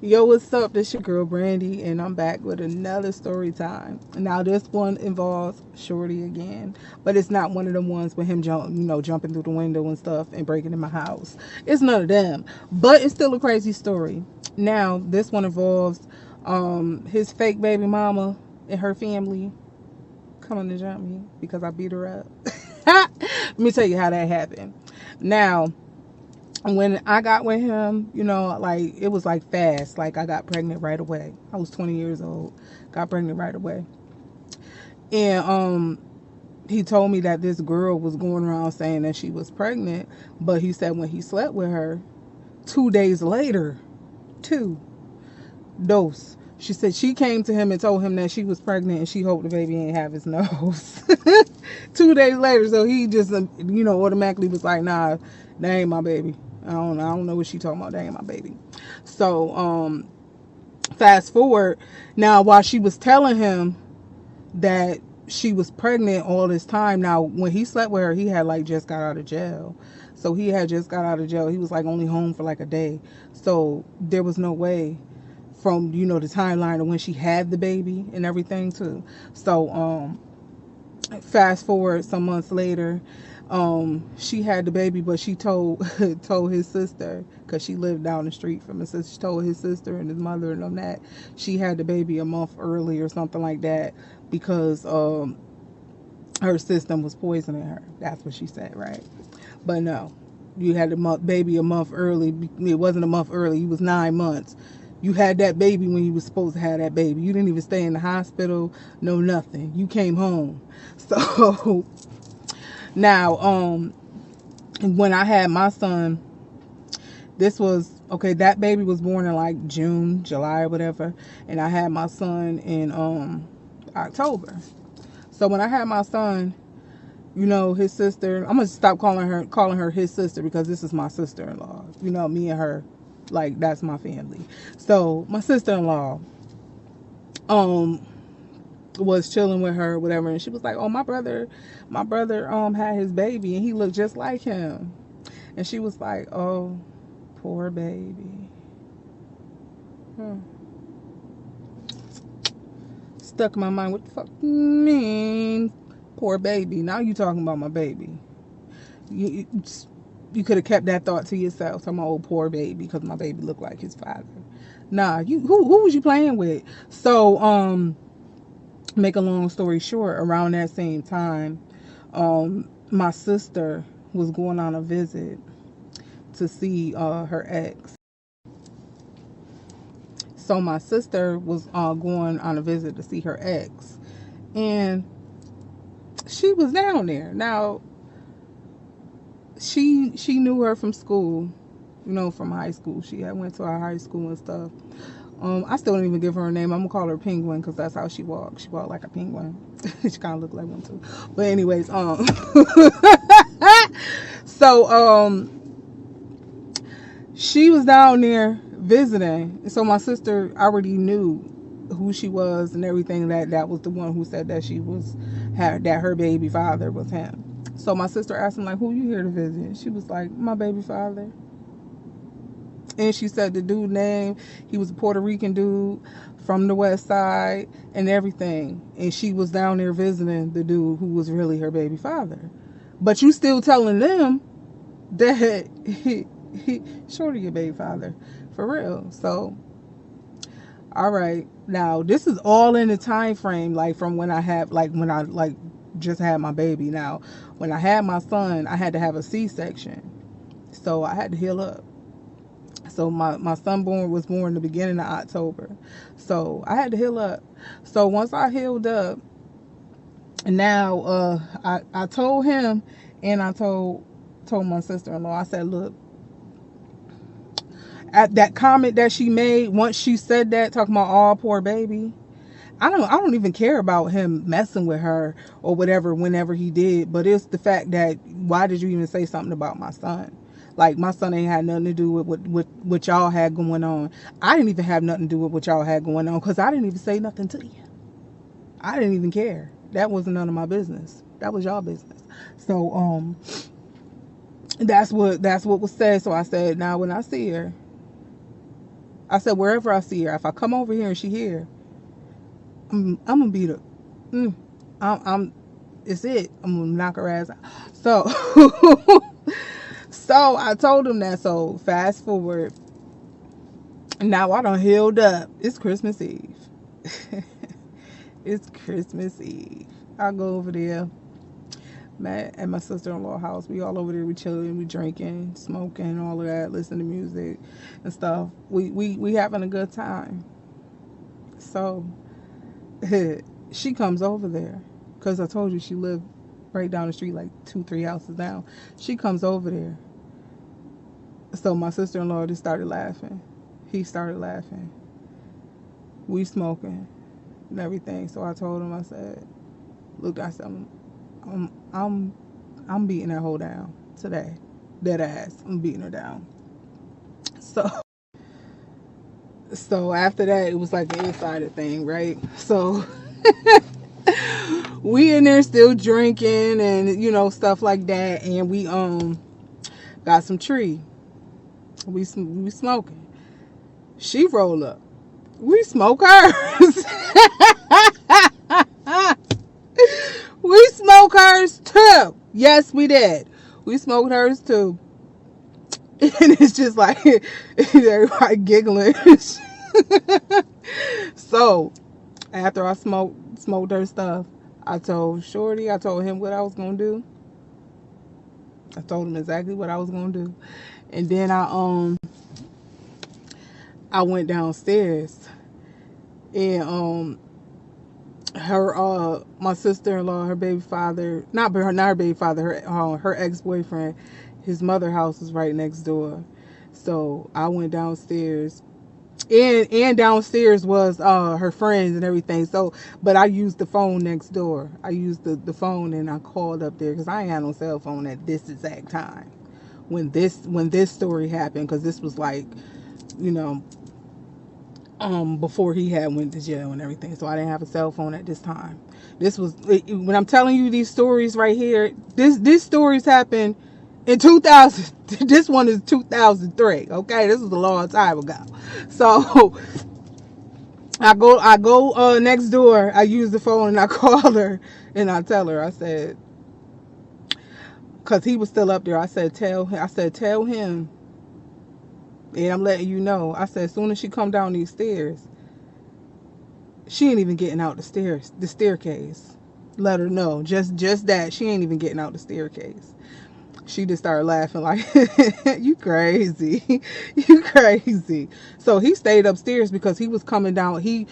Yo, what's up? This your girl Brandy, and I'm back with another story time. Now, this one involves Shorty again, but it's not one of them ones with him jumping through the window and stuff and breaking in my house. It's none of them, but it's still a crazy story. Now, this one involves his fake baby mama and her family coming to jump me because I beat her up. Let me tell you how that happened. Now, when I got with him, like it was like fast. Like I got pregnant right away. I was 20 years old, got pregnant right away. And he told me that this girl was going around saying that she was pregnant, but he said when he slept with her, 2 days later, two dose. She said she came to him and told him that she was pregnant and she hoped the baby ain't have his nose. 2 days later, so he just automatically was like, nah, that ain't my baby. I don't know what she talking about. That ain't my baby. So fast forward now, while she was telling him that she was pregnant all this time. Now, when he slept with her, he had like just got out of jail. So he had just got out of jail. He was like only home for like a day. So there was no way from the timeline of when she had the baby and everything too. So fast forward some months later, she had the baby, but she told told his sister, because she lived down the street from his sister. She told his sister and his mother and them that she had the baby a month early or something like that, because her system was poisoning her. That's what she said, right? But no, you had the baby a month early. It wasn't a month early. You was 9 months. You had that baby when you was supposed to have that baby. You didn't even stay in the hospital. No, nothing. You came home. So now, when I had my son, this was okay. That baby was born in like June, July, or whatever, and I had my son in October. So when I had my son, his sister. I'm gonna stop calling her his sister, because this is my sister-in-law. Me and her, like that's my family. So my sister-in-law, um, was chilling with her, or whatever, and she was like, "Oh, my brother, had his baby, and he looked just like him." And she was like, "Oh, poor baby." Hmm. Stuck in my mind. What the fuck you mean, poor baby? Now you talking about my baby? You you could have kept that thought to yourself. Talking about old poor baby because my baby looked like his father. Nah, who was you playing with? So make a long story short, around that same time, my sister was going on a visit to see her ex. So my sister was going on a visit to see her ex, and she was down there. Now she knew her from school, from high school. She had went to our high school and stuff. I still don't even give her a name. I'm gonna call her Penguin because that's how she walks. She walked like a penguin. She kind of looked like one too. But anyways, so she was down there visiting. So my sister already knew who she was and everything. That was the one who said that she was had that her baby father was him. So my sister asked him like, "Who you here to visit?" She was like, "My baby father." And she said the dude name, he was a Puerto Rican dude from the west side and everything. And she was down there visiting the dude who was really her baby father. But you still telling them that he shorty your baby father. For real. So all right. Now this is all in the time frame, like from when I had like when I like just had my baby. Now when I had my son, I had to have a C-section. So I had to heal up. So my son was born the beginning of October. So I had to heal up. So once I healed up, now I told him, and I told my sister-in-law, I said, look, at that comment that she made, once she said that, talking about all poor baby, I don't even care about him messing with her or whatever whenever he did, but it's the fact that why did you even say something about my son? Like my son ain't had nothing to do with what y'all had going on. I didn't even have nothing to do with what y'all had going on because I didn't even say nothing to you. I didn't even care. That wasn't none of my business. That was y'all business. So that's what was said. So I said, now when I see her, I said, wherever I see her, if I come over here and she here, I'm gonna beat her. Mm, I'm it's it. I'm gonna knock her ass out. So, so I told him that. So fast forward, now I done healed up. It's Christmas Eve. It's Christmas Eve. I go over there, at my sister-in-law house. We all over there. We chilling, we drinking, smoking, all of that, listening to music and stuff. We having a good time. So she comes over there because I told you she lived right down the street, like 2-3 houses down. She comes over there. So my sister-in-law just started laughing. He started laughing. We smoking and everything. So I told him, I said, look, I said, I'm beating that hoe down today. Dead ass. I'm beating her down. So after that, it was like an insider thing, right? So we in there still drinking and, you know, stuff like that. And we got some tree. We smoking. She roll up. We smoke hers. We smoke hers too. Yes, we did. We smoked hers too. And it's just like everybody giggling. So after I smoked her stuff, I told Shorty, I told him what I was gonna do. I told him exactly what I was gonna do. And then I went downstairs and my sister-in-law, her baby father, not her baby father, her ex-boyfriend, his mother house was right next door. So I went downstairs, and downstairs was her friends and everything. So, but I used the phone next door. I used the phone and I called up there because I ain't had no cell phone at this exact time when this story happened, because this was like, you know, before he had went to jail and everything. So I didn't have a cell phone at this time. This was when I'm telling you these stories right here. These stories happened in 2000. This one is 2003. Okay, this was a long time ago. So I go next door. I use the phone and I call her and I tell her. I said, because he was still up there. I said, tell him. And I'm letting you know. I said, as soon as she come down these stairs, she ain't even getting out the staircase. Let her know. Just that. She ain't even getting out the staircase. She just started laughing like, you crazy. You crazy. So he stayed upstairs because he was coming down. He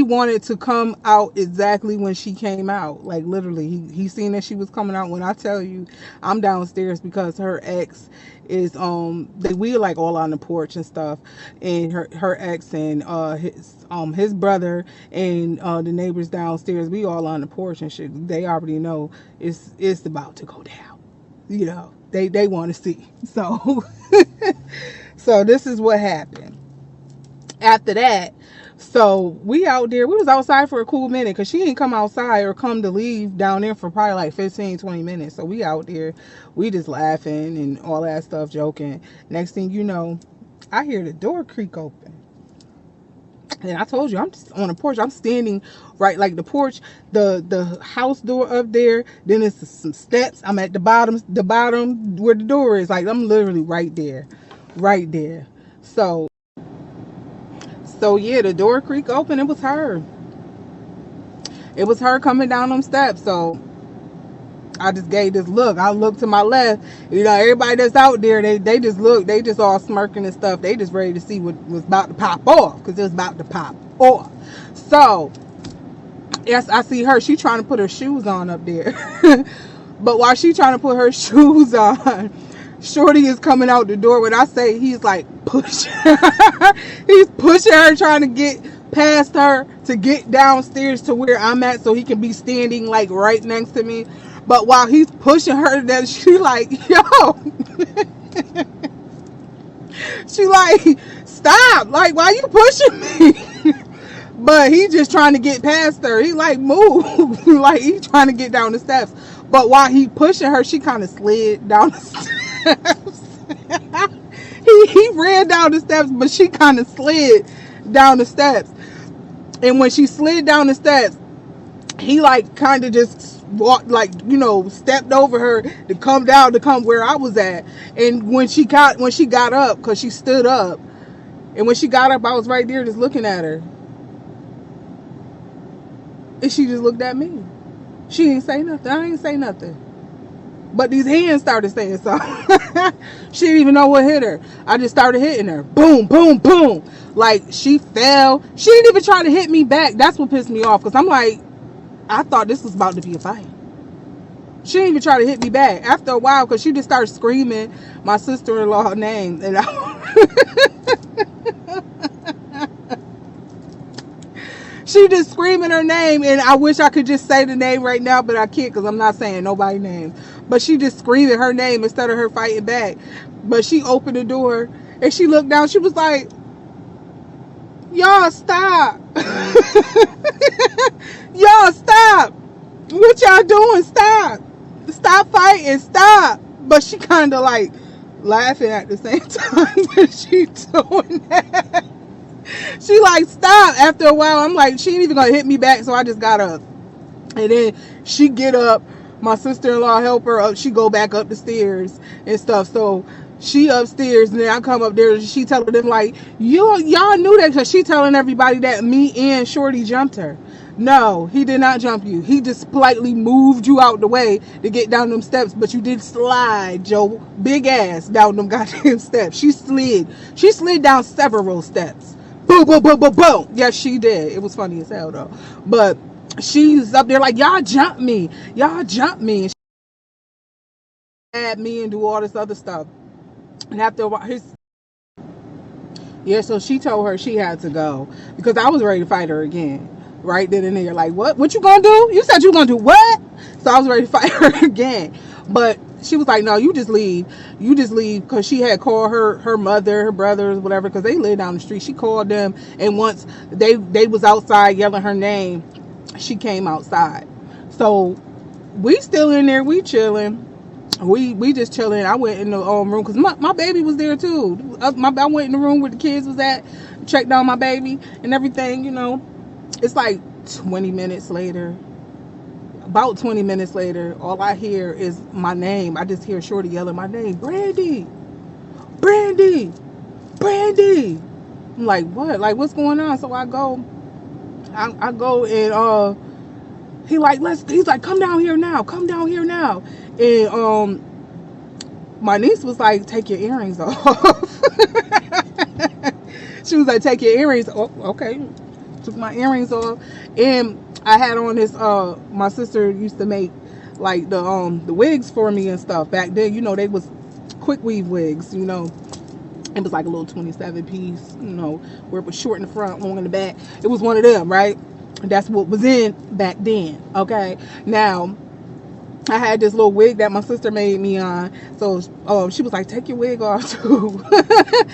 wanted to come out exactly when she came out. Like literally, he seen that she was coming out. When I tell you, I'm downstairs because her ex is we like all on the porch and stuff, and her ex and his brother and the neighbors downstairs, we all on the porch and shit. They already know it's about to go down. You know, they want to see. So so this is what happened after that. So we out there, we was outside for a cool minute because she didn't come outside or come to leave down there for probably like 15-20 minutes. So we out there, we just laughing and all that stuff, joking. Next thing you know, I hear the door creak open. And I told you, I'm just on the porch. I'm standing right, like the porch, the house door up there. Then it's some steps. I'm at the bottom where the door is. Like I'm literally right there. So yeah, the door creaked open. It was her. It was her coming down them steps. So I just gave this look. I looked to my left. You know, everybody that's out there, they just look. They just all smirking and stuff. They just ready to see what was about to pop off, because it was about to pop off. So yes, I see her. She trying to put her shoes on up there. But while she trying to put her shoes on, Shorty is coming out the door. When I say he's like pushing her, he's pushing her, trying to get past her to get downstairs to where I'm at, so he can be standing like right next to me. But while he's pushing her, that she like, yo, she like, stop, like, why you pushing me? But he just trying to get past her. He like, move. Like he trying to get down the steps. But while he pushing her, she kind of slid down the steps. He he ran down the steps, but she kind of slid down the steps. And when she slid down the steps, he like kind of just walked, like, you know, stepped over her to come down to come where I was at. And when she got up, because she stood up, and when she got up, I was right there just looking at her. And she just looked at me. She didn't say nothing. I ain't say nothing. But these hands started saying something. She didn't even know what hit her. I just started hitting her. Boom, boom, boom. Like, she fell. She didn't even try to hit me back. That's what pissed me off. Because I'm like, I thought this was about to be a fight. She didn't even try to hit me back. After a while, because she just started screaming my sister-in-law's name. And she just screaming her name, and I wish I could just say the name right now, but I can't because I'm not saying nobody's name. But she just screaming her name instead of her fighting back. But she opened the door, and she looked down. She was like, y'all stop. Y'all stop. What y'all doing? Stop. Stop fighting. Stop. But she kind of like laughing at the same time that she doing that. She like, stop. After a while, I'm like, she ain't even gonna hit me back, so I just got up. And then she get up, my sister-in-law help her up, she go back up the stairs and stuff. So she upstairs, and then I come up there, and she telling them like, y'all knew that, because she telling everybody that me and Shorty jumped her. No, he did not jump you. He just politely moved you out the way to get down them steps, but you did slide your big ass down them goddamn steps. She slid down several steps. Boom, boom, boom, boom, boom. Yes, she did. It was funny as hell though. But she's up there like, y'all jump me. Y'all jump me. And she at me and do all this other stuff. And after a while, so she told her she had to go because I was ready to fight her again. Right then and there, like, what you gonna do? You said you gonna do what? So I was ready to fight her again. But she was like, no, you just leave, because she had called her mother, her brothers, whatever, because they live down the street. She called them, and once they was outside yelling her name, she came outside. So we still in there, we chilling, we just chilling. I went in the room because my baby was there too. I went in the room where the kids was at, checked on my baby and everything, you know. It's like 20 minutes later, about 20 minutes later, all I hear is my name. I just hear Shorty yelling my name, Brandy, Brandy, Brandy. I'm like, what? Like, what's going on? So I go and he's like, come down here now. And my niece was like, take your earrings off. She was like, take your earrings off. Okay. Took my earrings off, and I had on this my sister used to make like the wigs for me and stuff back then. You know, they was quick weave wigs, you know. It was like a little 27 piece, you know, where it was short in the front, long in the back. It was one of them, right? That's what was in back then. Okay. Now I had this little wig that my sister made me on. So she was like, take your wig off too.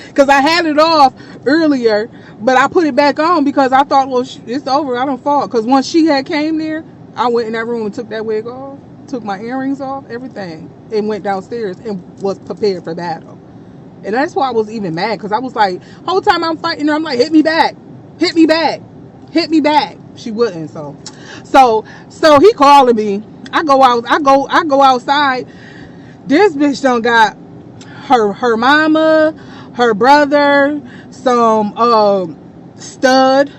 Because I had it off earlier, but I put it back on because I thought, well, it's over. I don't fall. Because once she had came there, I went in that room and took that wig off, took my earrings off, everything, and went downstairs and was prepared for battle. And that's why I was even mad, because I was like, whole time I'm fighting her, I'm like, hit me back, hit me back, hit me back. She wouldn't. So he calling me. I go outside. This bitch done got her mama, her brother, some stud.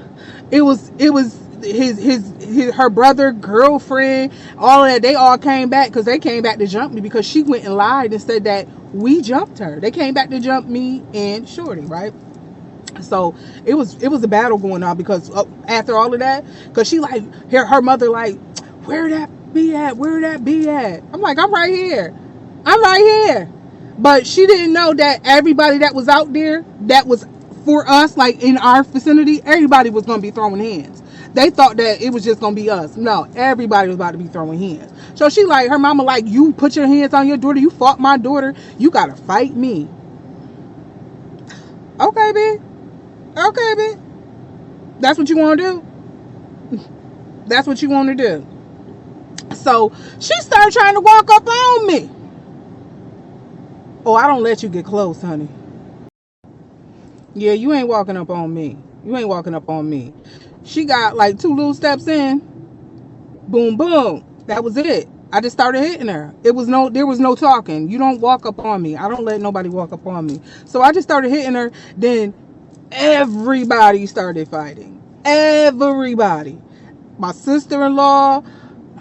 It was her brother, girlfriend, all of that. They all came back because they came back to jump me, because she went and lied and said that we jumped her. They came back to jump me and Shorty, right? So it was a battle going on, because after all of that, because she like her mother like, where that be at? I'm like, I'm right here. But she didn't know that everybody that was out there that was for us, like in our vicinity, everybody was going to be throwing hands. They thought that it was just going to be us. No, everybody was about to be throwing hands. So she like, her mama like, you put your hands on your daughter, you fought my daughter, you got to fight me. Okay, bitch. That's what you want to do? So she started trying to walk up on me. Oh, I don't let you get close, honey. Yeah, you ain't walking up on me. You ain't walking up on me. She got like two little steps in, boom, boom. That was it. I just started hitting her. There was no talking. You don't walk up on me. I don't let nobody walk up on me. So I just started hitting her. Then everybody started fighting. Everybody. My sister-in-law,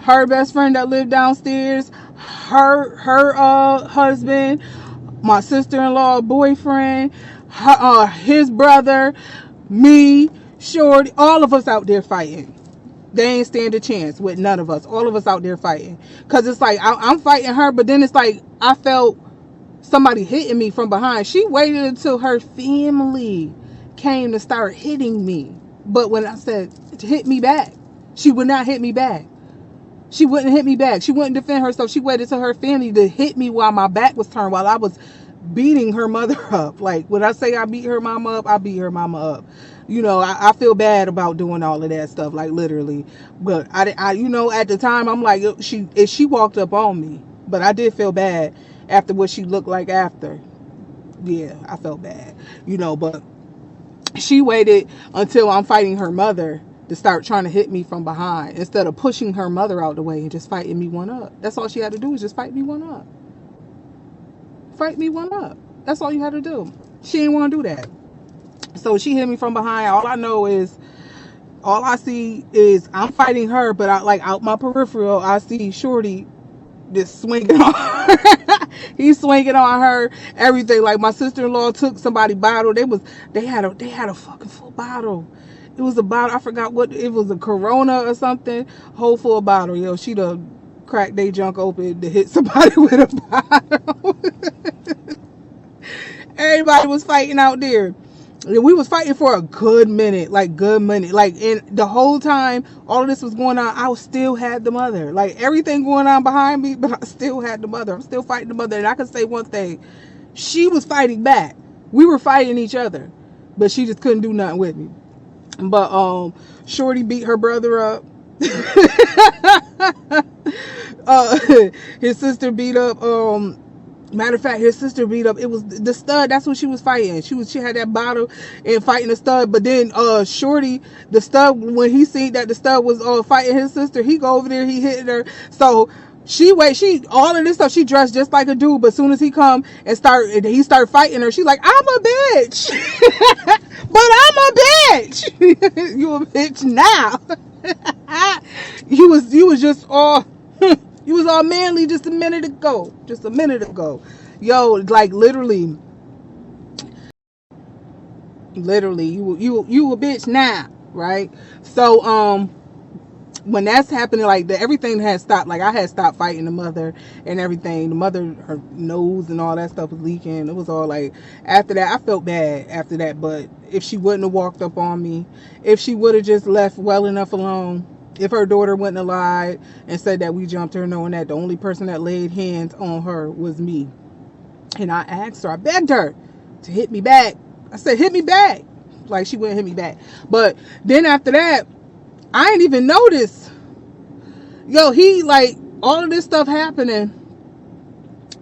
her best friend that lived downstairs, her husband, my sister-in-law boyfriend, his brother, me, Shorty, all of us out there fighting. They ain't stand a chance with none of us. All of us out there fighting. Because it's like, I'm fighting her, but then it's like, I felt somebody hitting me from behind. She waited until her family came to start hitting me. But when I said, hit me back, she would not hit me back. She wouldn't hit me back. She wouldn't defend herself. She waited till her family to hit me while my back was turned, while I was beating her mother up. Like, when I say I beat her mama up, I beat her mama up. You know, I feel bad about doing all of that stuff, like literally. But I you know, at the time, I'm like, she walked up on me. But I did feel bad after what she looked like after. Yeah, I felt bad. You know, but she waited until I'm fighting her mother to start trying to hit me from behind instead of pushing her mother out the way and just fighting me one up. That's all she had to do, was just fight me one up. Fight me one up. That's all you had to do. She didn't want to do that. So she hit me from behind. All I see is I'm fighting her, but I, like, out my peripheral, I see Shorty just swinging on her. He's swinging on her, everything. Like, my sister-in-law took somebody's bottle. They had a fucking full bottle. It was a bottle, I forgot what it was, a Corona or something, whole full bottle. Yo, she done cracked they junk open to hit somebody with a bottle. Everybody was fighting out there. We was fighting for a good minute, like, and the whole time all of this was going on, I still had the mother, like, everything going on behind me, but I still had the mother. I'm still fighting the mother. And I can say one thing, she was fighting back. We were fighting each other, but she just couldn't do nothing with me. But Shorty beat her brother up. His sister beat up matter of fact, his sister beat up, it was the stud. That's what she was fighting. She had that bottle and fighting the stud. But then Shorty, the stud, when he seen that the stud was fighting his sister, he go over there, he hitting her. So she all of this stuff, she dressed just like a dude. But as soon as he come and he start fighting her, she like, I'm a bitch. But I'm a bitch. You a bitch now. you was just all you was all manly just a minute ago. Just a minute ago. Yo, like, literally, you a bitch now, right? So when that's happening, like, everything had stopped. Like, I had stopped fighting the mother and everything. The mother, her nose and all that stuff was leaking. It was all like, after that, I felt bad after that. But if she wouldn't have walked up on me, if she would have just left well enough alone, if her daughter wouldn't have lied and said that we jumped her, knowing that the only person that laid hands on her was me. And I asked her, I begged her to hit me back. I said, hit me back. Like, she wouldn't hit me back. But then after that, I didn't even notice. Yo, he, like, all of this stuff happening,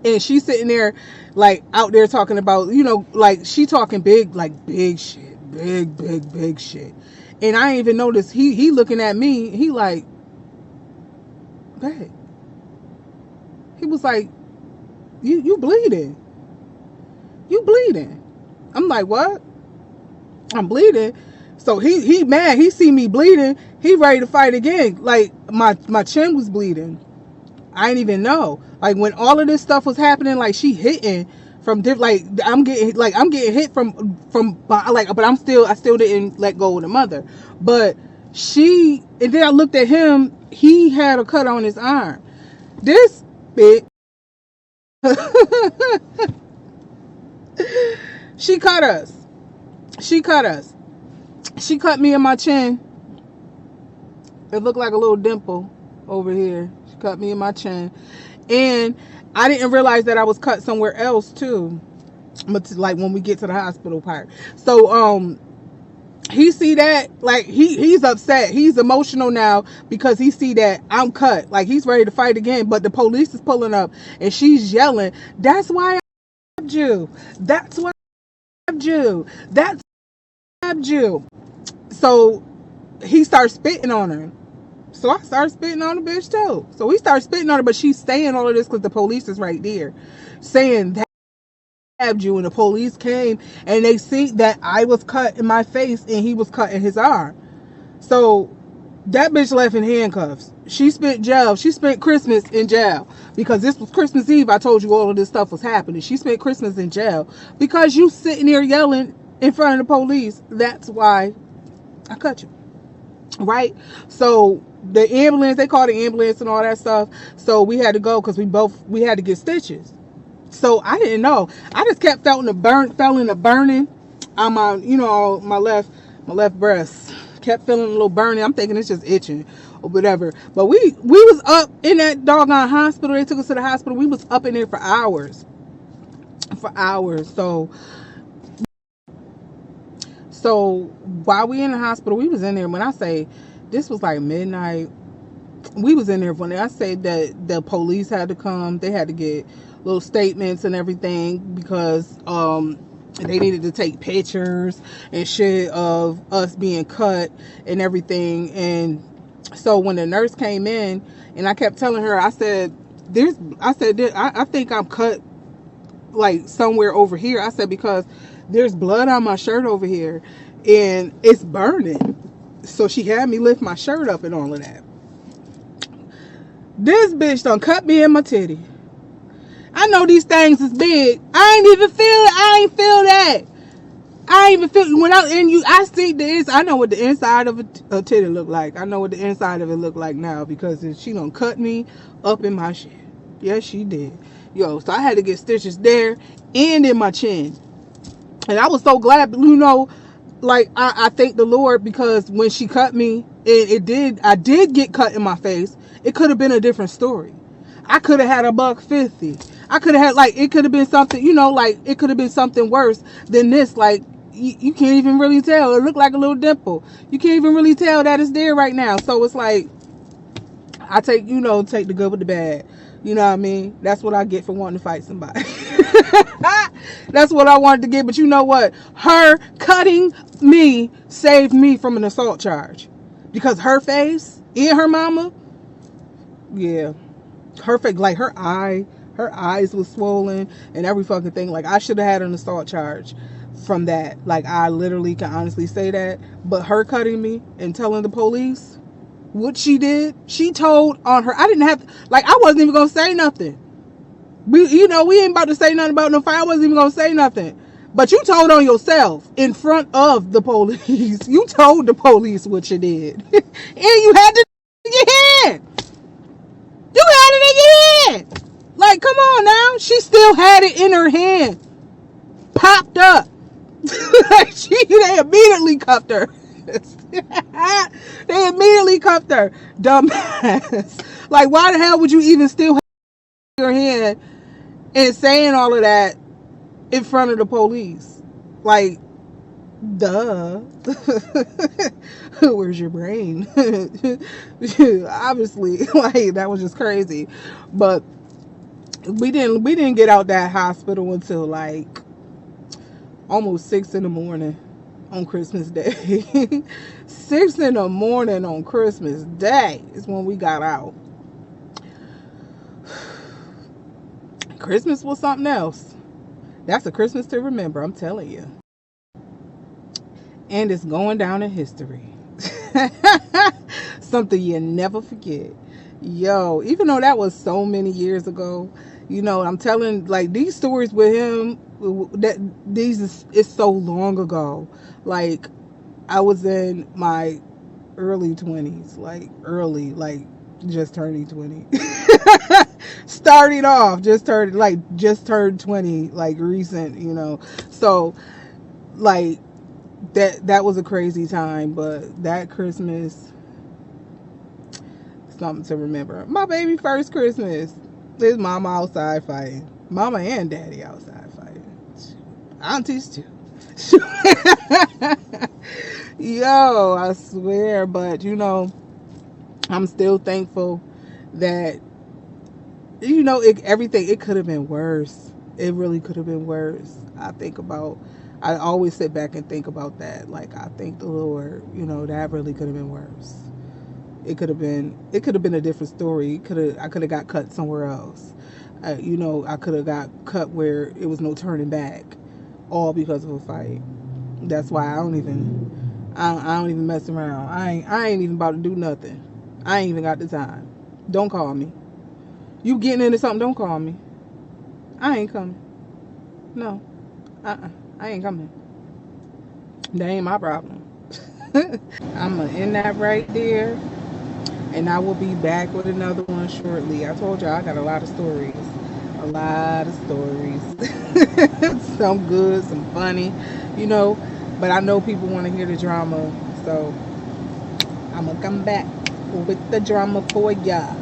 and she's sitting there, like, out there talking about, you know, like, she talking big, like, big shit, big shit. And I didn't even notice. He looking at me. He like, babe. He was like, you bleeding. You bleeding. I'm like, what? I'm bleeding. So he mad. He see me bleeding. He ready to fight again. Like, my chin was bleeding. I didn't even know. Like, when all of this stuff was happening, like, she hitting from like, I'm getting hit from like, but I still didn't let go of the mother. But and then I looked at him. He had a cut on his arm. This bitch. She cut us. She cut me in my chin. It looked like a little dimple over here. She cut me in my chin. And I didn't realize that I was cut somewhere else too. But, like, when we get to the hospital part. So he see that, like, he's upset. He's emotional now because he see that I'm cut. Like, he's ready to fight again. But the police is pulling up and she's yelling, that's why I stabbed you. That's why I stabbed you. That's you. So he starts spitting on her. So I started spitting on the bitch too. So we started spitting on her, but she's saying all of this because the police is right there, saying that stabbed you, and the police came and they see that I was cut in my face and he was cut in his arm. So that bitch left in handcuffs. She spent jail. She spent Christmas in jail because this was Christmas Eve. I told you all of this stuff was happening. She spent Christmas in jail because you sitting there yelling in front of the police. That's why I cut you. Right? So the ambulance, they called the ambulance and all that stuff. So we had to go because we had to get stitches. So I didn't know. I just kept felt in the burning on my, my left breast. Kept feeling a little burning. I'm thinking it's just itching or whatever. But we was up in that doggone hospital. They took us to the hospital. We was up in there for hours. So while we in the hospital, we was in there. When I say this was like midnight, we was in there when I say that the police had to come. They had to get little statements and everything because they needed to take pictures and shit of us being cut and everything. And so when the nurse came in, and I kept telling her, I said, I think I'm cut like somewhere over here. I said, because there's blood on my shirt over here and it's burning. So she had me lift my shirt up and all of that. This bitch done cut me in my titty. I know these things is big. I ain't even feel it. I ain't feel that. I ain't even feel when I see this. I know what the inside of a titty look like. I know what the inside of it look like now because she done cut me up in my shit. Yes, she did. Yo, so I had to get stitches there and in my chin. And I was so glad, like I thank the Lord because when she cut me, I did get cut in my face. It could have been a different story. I could have had $150. I could have had it could have been something, it could have been something worse than this. Like you can't even really tell. It looked like a little dimple. You can't even really tell that it's there right now. So it's like I take the good with the bad. You know what I mean? That's what I get for wanting to fight somebody. That's what I wanted to get. But you know what? Her cutting me saved me from an assault charge. Because her face and her mama, yeah. Her face, like her eyes was swollen and every fucking thing. Like I should have had an assault charge from that. Like I literally can honestly say that. But her cutting me and telling the police what she did, she told on her. I didn't have I wasn't even gonna say nothing. We ain't about to say nothing about no fight. I wasn't even gonna say nothing. But you told on yourself in front of the police. You told the police what you did. And you had it in your hand. You had it in your hand. Like, come on now. She still had it in her hand. Popped up. They immediately cuffed her. They immediately cuffed her. Dumbass. Like, why the hell would you even still have it in your hand and saying all of that in front of the police? Like, duh. Where's your brain? Obviously, that was just crazy. But we didn't get out that hospital until almost 6 in the morning on Christmas Day. 6 in the morning on Christmas Day is when we got out. Christmas was something else. That's a Christmas to remember, I'm telling you. And it's going down in history. Something you never forget. Yo, even though that was so many years ago, I'm telling these stories with him, it's so long ago. I was in my early 20s, just turning 20. Starting off, just turned 20, recent, So, that was a crazy time, but that Christmas, something to remember. My baby first Christmas, his mama outside fighting. Mama and daddy outside fighting. Aunties too. Yo, I swear, but I'm still thankful that everything, it could have been worse. It really could have been worse. I think about I always sit back and think about that. Like, I thank the Lord, that really could have been worse. It could have been a different story. I could have got cut somewhere else. I could have got cut where it was no turning back, all because of a fight. That's why I don't even mess around. I ain't even about to do nothing. I ain't even got the time. Don't call me. You getting into something? Don't call me. I ain't coming. No. I ain't coming. That ain't my problem. I'm gonna end that right there, and I will be back with another one shortly. I told y'all I got a lot of stories. A lot of stories. Some good, some funny, you know. But I know people want to hear the drama, so I'm gonna come back with the drama for ya.